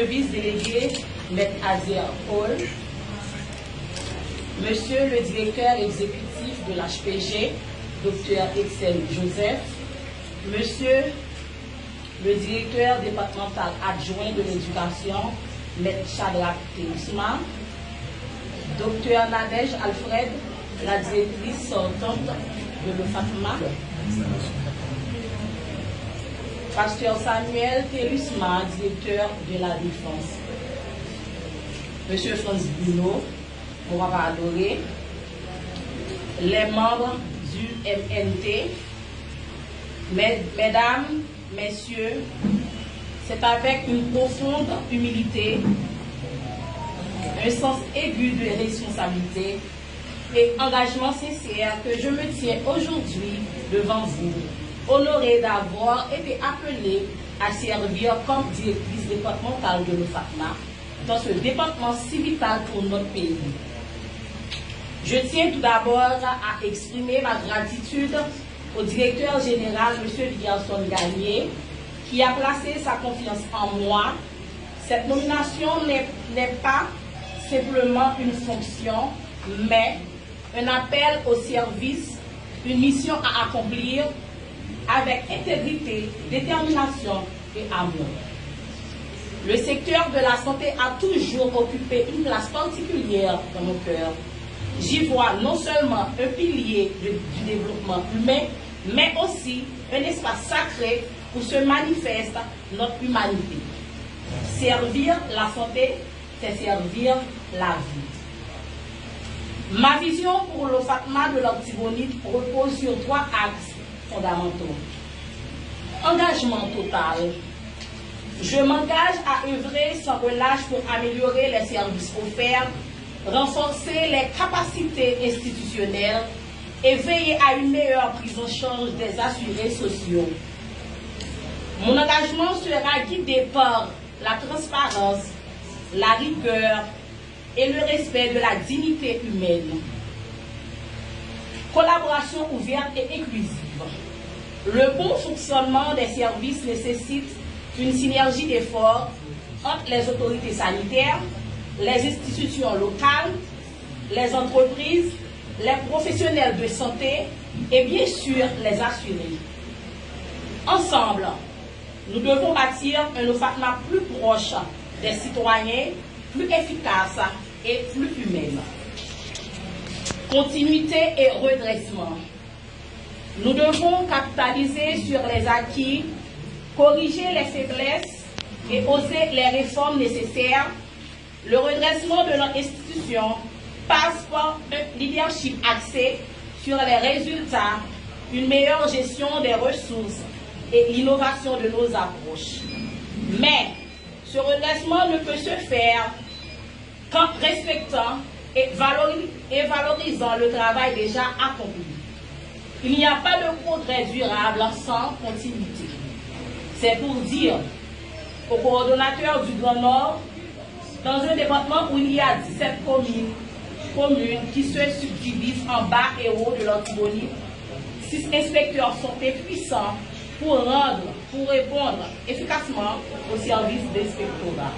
le vice-délégué, M. Azir Paul, Monsieur le directeur exécutif de l'HPG, Dr. Excel Joseph, Monsieur le directeur départemental adjoint de l'éducation, M. Shadrach Telusma, Dr. Nadège Alfred, la directrice sortante de l'OFATMA, Pasteur Samuel Telusma, directeur de la défense, Monsieur Franz Bruno, mon papa adoré, les membres du MNT, mesdames, messieurs, c'est avec une profonde humilité, un sens aigu de responsabilité et engagement sincère que je me tiens aujourd'hui devant vous, honorée d'avoir été appelée à servir comme directrice départementale de l'OFATMA dans ce département si vital pour notre pays. Je tiens tout d'abord à exprimer ma gratitude au directeur général, M. Gerson Gagné, qui a placé sa confiance en moi. Cette nomination n'est pas simplement une fonction, mais un appel au service, une mission à accomplir avec intégrité, détermination et amour. Le secteur de la santé a toujours occupé une place particulière dans mon cœur. J'y vois non seulement un pilier du développement humain, mais aussi un espace sacré où se manifeste notre humanité. Servir la santé, c'est servir la vie. Ma vision pour l'OFATMA de l'Artibonite repose sur 3 axes fondamentaux. Engagement total. Je m'engage à œuvrer sans relâche pour améliorer les services offerts, renforcer les capacités institutionnelles et veiller à une meilleure prise en charge des assurés sociaux. Mon engagement sera guidé par la transparence, la rigueur et le respect de la dignité humaine. Collaboration ouverte et inclusive. Le bon fonctionnement des services nécessite une synergie d'efforts entre les autorités sanitaires, les institutions locales, les entreprises, les professionnels de santé et bien sûr les assurés. Ensemble, nous devons bâtir un OFATMA plus proche des citoyens, plus efficace et plus humaine. Continuité et redressement. Nous devons capitaliser sur les acquis, corriger les faiblesses et oser les réformes nécessaires. Le redressement de notre institution passe par un leadership axé sur les résultats, une meilleure gestion des ressources et l'innovation de nos approches. Mais ce redressement ne peut se faire qu'en respectant et valorisant le travail déjà accompli. Il n'y a pas de progrès durable sans continuité. C'est pour dire aux coordonnateurs du Grand Nord, dans un département où il y a 17 communes qui se subdivisent en bas et haut de l'Artibonite, 6 inspecteurs sont puissants pour répondre efficacement au service d'inspectorat.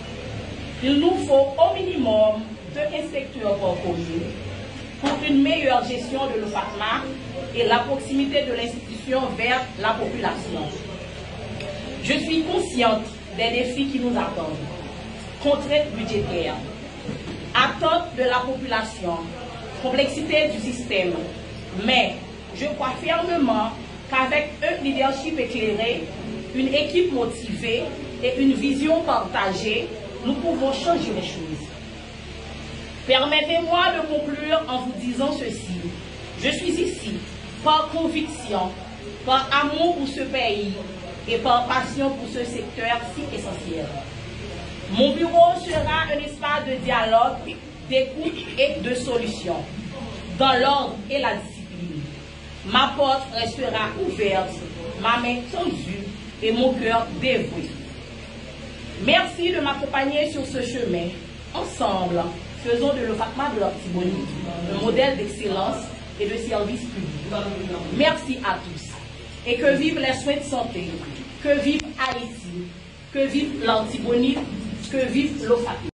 Il nous faut au minimum 2 inspecteurs par commune pour une meilleure gestion de l'OFATMA et la proximité de l'institution vers la population. Je suis consciente des défis qui nous attendent. Contraintes budgétaires, attentes de la population, complexité du système. Mais je crois fermement qu'avec un leadership éclairé, une équipe motivée et une vision partagée, nous pouvons changer les choses. Permettez-moi de conclure en vous disant ceci. Je suis ici par conviction, par amour pour ce pays et par passion pour ce secteur si essentiel. Mon bureau sera un espace de dialogue, d'écoute et de solution, dans l'ordre et la discipline. Ma porte restera ouverte, ma main tendue et mon cœur dévoué. Merci de m'accompagner sur ce chemin. Ensemble, faisons de l'OFATMA de l'Artibonite un modèle d'excellence et de service public. Merci à tous. Et que vivent les soins de santé, que vive Haïti, que vive l'Artibonite, que vive l'OFAPI.